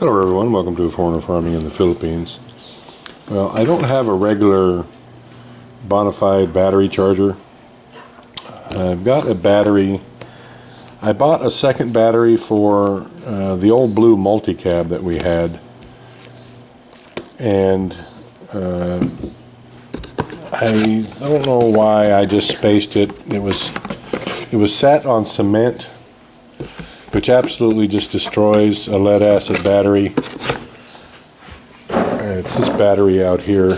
Hello everyone, welcome to Foreigner Farming in the Philippines. Well, I don't have a regular bona fide battery charger. I've got a battery. I bought a second battery for the old blue multicab that we had, and I don't know why I just spaced it. It was sat on cement, which absolutely just destroys a lead acid battery. It's this battery out here.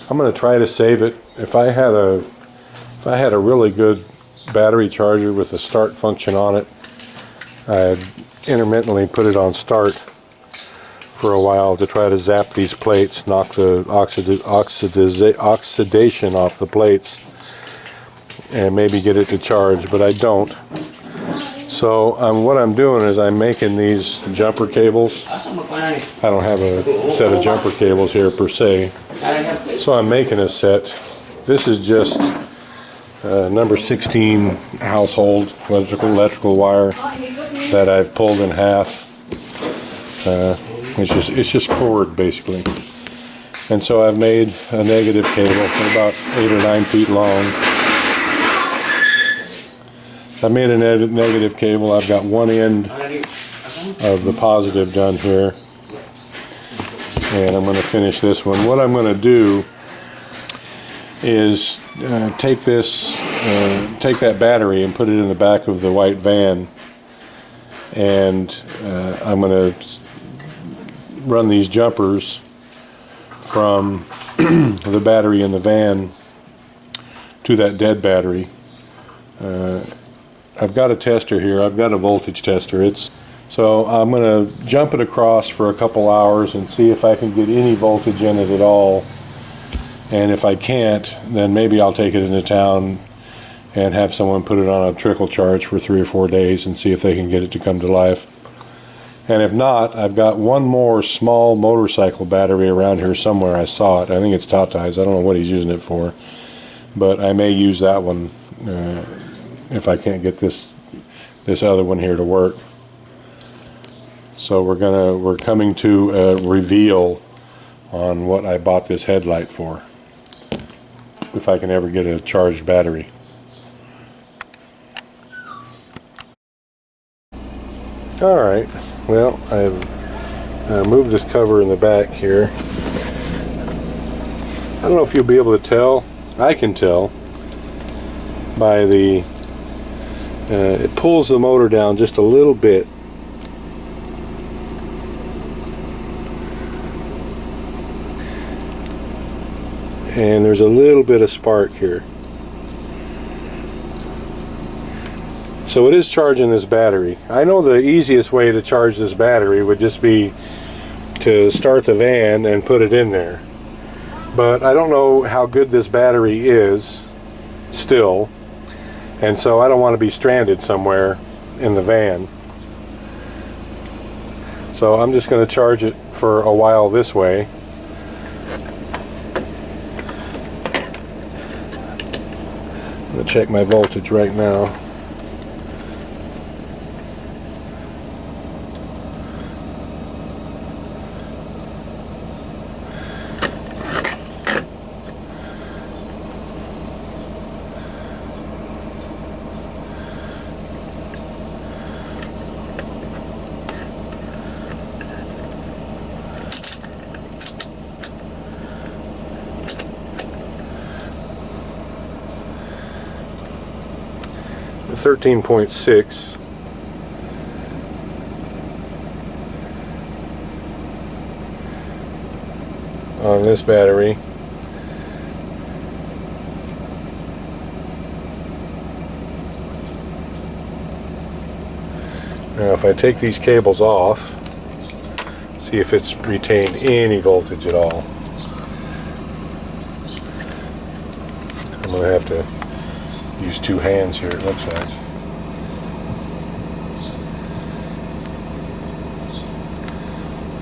I'm going to try to save it. If I had a really good battery charger with a start function on it, I'd intermittently put it on start for a while to try to zap these plates, knock the oxidation off the plates, and maybe get it to charge, but I don't. So what I'm doing is I'm making these jumper cables. I don't have a set of jumper cables here per se, so I'm making a set. This is just number 16 household electrical wire that I've pulled in half. It's just cord basically. And so I've made a negative cable for about 8 or 9 feet long. I made a negative cable. I've got one end of the positive done here, and I'm going to finish this one. What I'm going to do is take that battery and put it in the back of the white van, and I'm going to run these jumpers from the battery in the van to that dead battery. I've got a tester here. I've got a voltage tester. So I'm going to jump it across for a couple hours and see if I can get any voltage in it at all. And if I can't, then maybe I'll take it into town and have someone put it on a trickle charge for 3 or 4 days and see if they can get it to come to life. And if not, I've got one more small motorcycle battery around here somewhere. I saw it. I think it's Tatai's. I don't know what he's using it for, but I may use that one if I can't get this other one here to work. So we're coming to a reveal on what I bought this headlight for, if I can ever get a charged battery. Alright, well, I've moved this cover in the back here. I don't know if you'll be able to tell. I can tell by the it pulls the motor down just a little bit. And there's a little bit of spark here. So it is charging this battery. I know the easiest way to charge this battery would just be to start the van and put it in there. But I don't know how good this battery is still. And so I don't want to be stranded somewhere in the van. So I'm just going to charge it for a while this way. I'm going to check my voltage right now. The 13.6. On this battery. Now if I take these cables off, see if it's retained any voltage at all. I'm going to have to use 2 hands here, it looks like.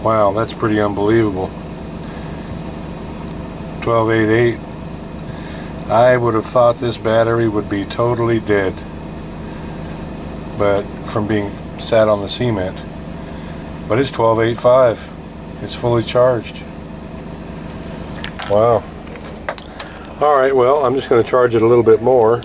Wow, that's pretty unbelievable. 1288. I would have thought this battery would be totally dead, but from being sat on the cement, But it's 12.85. It's fully charged. Wow. Alright, well, I'm just going to charge it a little bit more.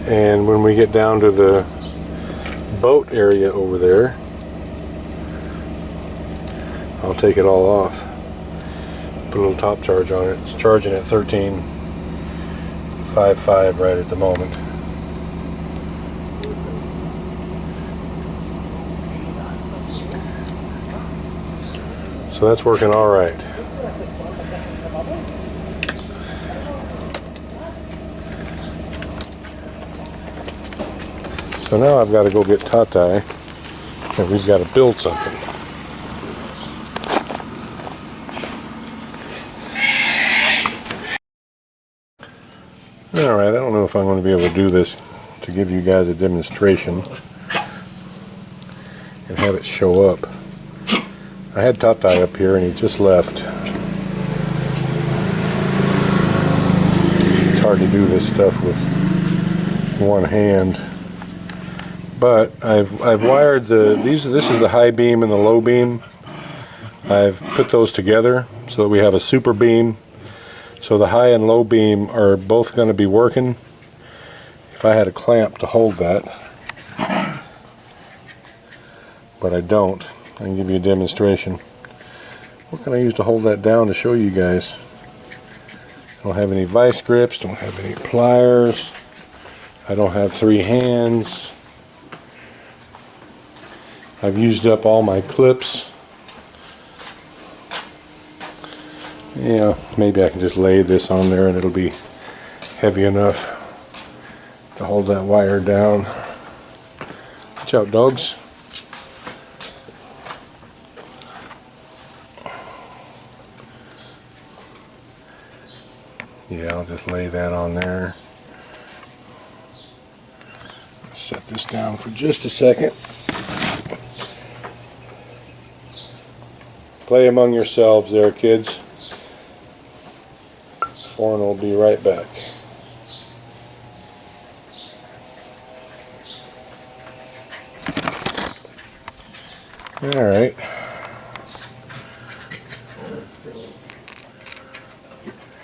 And when we get down to the boat area over there, I'll take it all off. Put a little top charge on it. It's charging at 13.55 right at the moment. So that's working all right. So now I've got to go get Tatai, and we've got to build something. Alright, I don't know if I'm going to be able to do this to give you guys a demonstration and have it show up. I had Tatai up here and he just left. It's hard to do this stuff with one hand. But I've wired this is the high beam and the low beam. I've put those together so that we have a super beam. So the high and low beam are both going to be working. If I had a clamp to hold that, but I don't. I can give you a demonstration. What can I use to hold that down to show you guys? I don't have any vice grips, don't have any pliers. I don't have 3 hands. I've used up all my clips. Yeah, maybe I can just lay this on there and it'll be heavy enough to hold that wire down. Watch out, dogs. Yeah, I'll just lay that on there. Set this down for just a second. Play among yourselves there, kids. Fawn will be right back. Alright.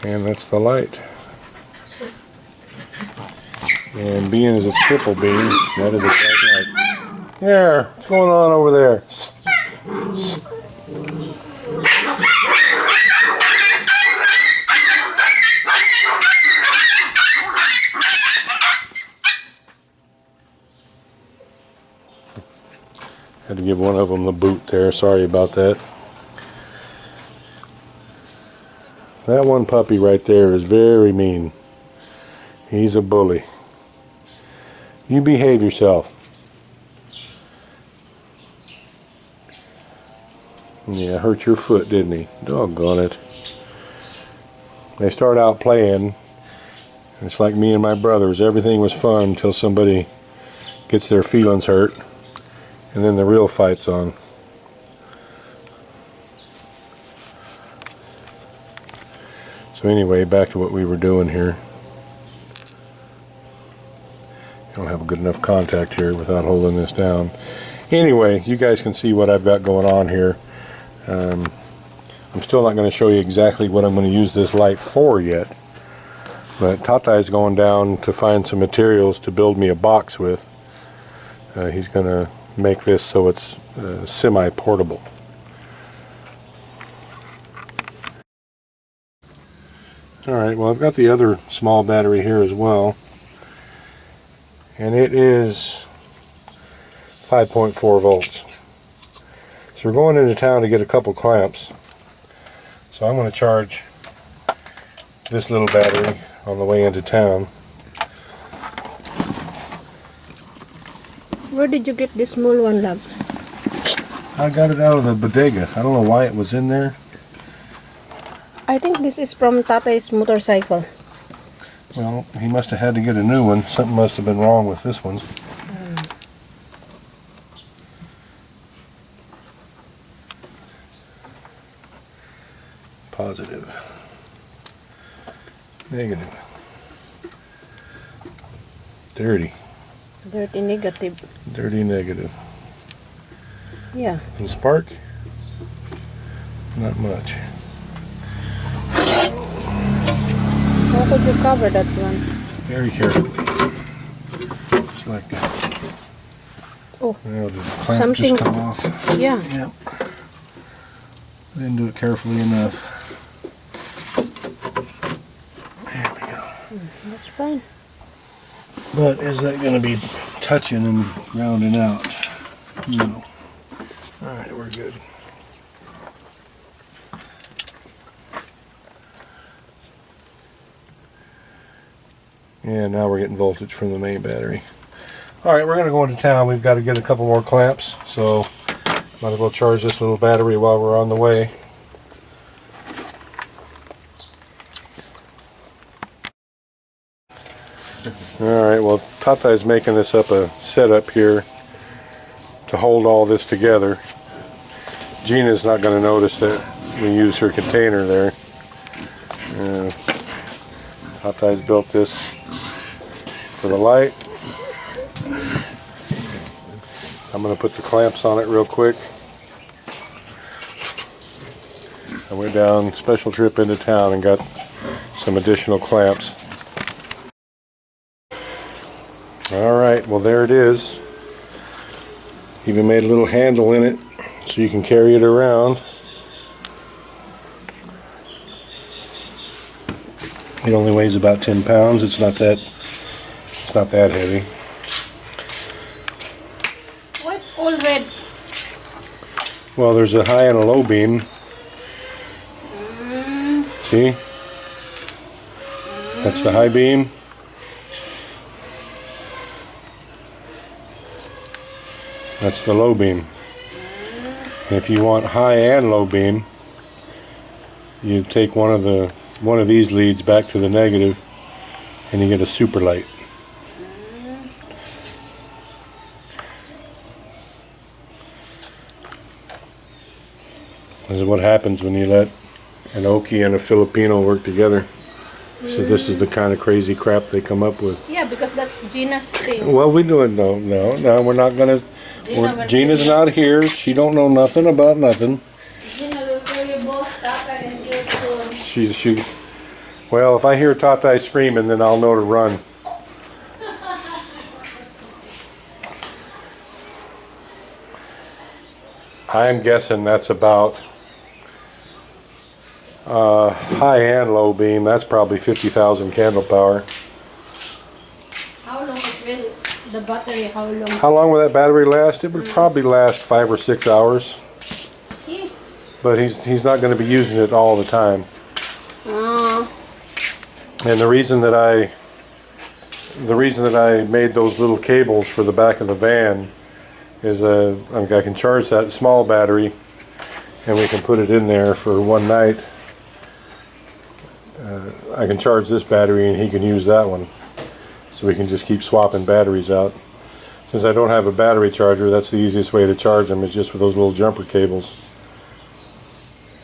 And that's the light. And being as it's triple beam, that is a bright light. There, what's going on over there? Had to give one of them the boot there, sorry about that. That one puppy right there is very mean. He's a bully. You behave yourself. Yeah, hurt your foot, didn't he? Doggone it. They start out playing. It's like me and my brothers. Everything was fun until somebody gets their feelings hurt. And then the real fight's on. So anyway, back to what we were doing here. Don't have a good enough contact here without holding this down. Anyway, you guys can see what I've got going on here. I'm still not going to show you exactly what I'm going to use this light for yet. But Tatai's going down to find some materials to build me a box with. He's going to make this so it's semi-portable. Alright, well I've got the other small battery here as well. And it is 5.4 volts. So we're going into town to get a couple clamps. So I'm going to charge this little battery on the way into town. Where did you get this small one, love? I got it out of the bodega. I don't know why it was in there. I think this is from Tatay's motorcycle. Well, he must have had to get a new one. Something must have been wrong with this one. Positive. Negative. Dirty. Dirty negative. Dirty negative. Yeah. And spark? Not much. How could you cover that one? Very carefully. Just like that. Oh. Now the clamp just come off. Yeah. Yep. Didn't do it carefully enough. There we go. That's fine. But is that going to be touching and grounding out? No. Alright, we're good. And now we're getting voltage from the main battery. Alright, we're going to go into town. We've got to get a couple more clamps, so might as well charge this little battery while we're on the way. Alright, well Tata's making this up a setup here to hold all this together. Gina's not going to notice that we use her container there. Tata's built this for the light. I'm going to put the clamps on it real quick. I went down special trip into town and got some additional clamps. Alright, well there it is. Even made a little handle in it so you can carry it around. It only weighs about 10 pounds. It's not that heavy. What? All red. Well, there's a high and a low beam. See? That's the high beam. That's the low beam. And if you want high and low beam, you take one of these leads back to the negative and you get a super light. This is what happens when you let an Okie and a Filipino work together. So this is the kind of crazy crap they come up with. Yeah, because that's Gina's thing. Well, we do it. No, we're not gonna. Gina's not here. She don't know nothing about nothing. Gina will tell you both Tata and you soon. Well, if I hear Tata screaming, then I'll know to run. I'm guessing that's about high and low beam. That's probably 50,000 candle power. How long will the battery? How long? How long will that battery last? It would probably last 5 or 6 hours. Yeah. But he's not going to be using it all the time. And the reason that I made those little cables for the back of the van is I can charge that small battery and we can put it in there for one night. I can charge this battery and he can use that one, so we can just keep swapping batteries out. Since I don't have a battery charger, that's the easiest way to charge them, is just with those little jumper cables,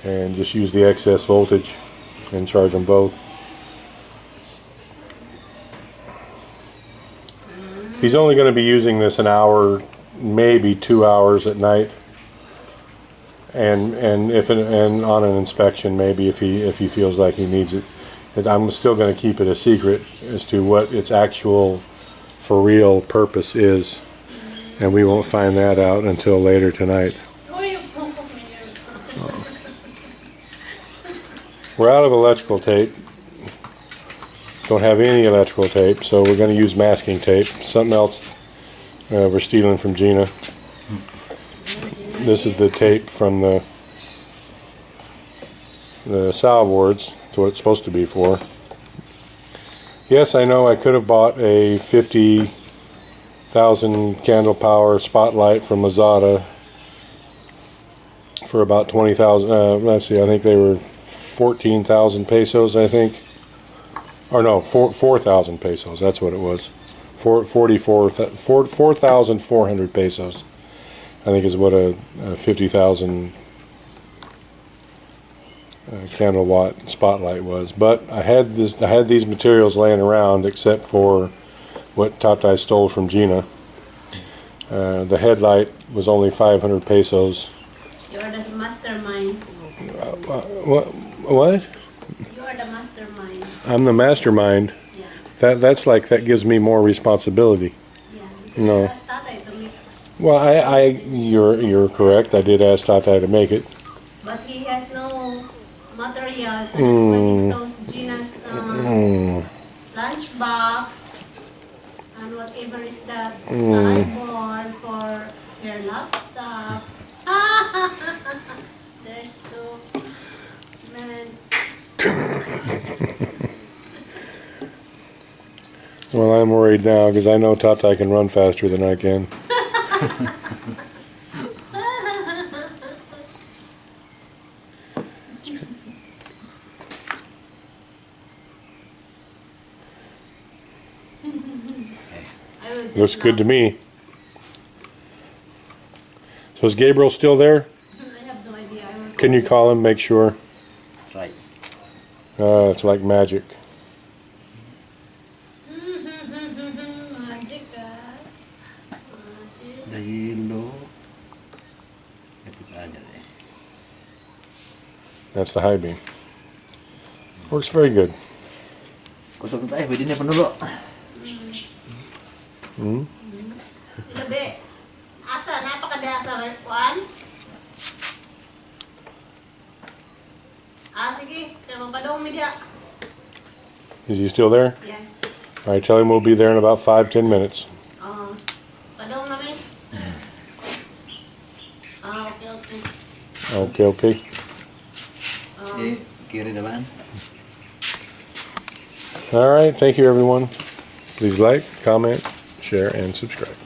and just use the excess voltage and charge them both. He's only going to be using this an hour, maybe 2 hours at night, and on an inspection maybe if he feels like he needs it. I'm still going to keep it a secret as to what its actual for real purpose is, and we won't find that out until later tonight. We're out of electrical tape. Don't have any electrical tape, so we're going to use masking tape. Something else we're stealing from Gina. This is the tape from the salve-wards. That's what it's supposed to be for. Yes, I know I could have bought a 50,000 candle power spotlight from Lazada for about 20,000. Let's see, I think they were 14,000 pesos, I think. Or no, 4,000 pesos. That's what it was. 4,400 pesos. I think is what a 50,000 candle watt spotlight was. But I had these materials laying around except for what Tata stole from Gina. The headlight was only 500 pesos. You are the mastermind. What? You are the mastermind. I'm the mastermind. Yeah. That gives me more responsibility. Yeah. No. Ask Tatay to make. Well, you're correct. I did ask Tata to make it. But he has no materials, so that's why he stole Gina's lunchbox and whatever is that iPod for your laptop. There's two men. Well, I'm worried now because I know Tata can run faster than I can. I will just Looks good to laugh. me. So is Gabriel still there? I have no idea. I will Can you call him? Make sure. Right. It's like magic. Magic, Magic. The yellow. Ito aja deh. That's the high beam. Works very good. Kusog tayo, pwede na panulo. Ilabi. Asa, napakadasa kuan. Sige. Padong media. Is he still there? Yes. All right, tell him we'll be there in about 5-10 minutes. Padong namin. Okay. Okay, okay. Okay, kiri naman. All right, thank you everyone. Please like, comment, share, and subscribe.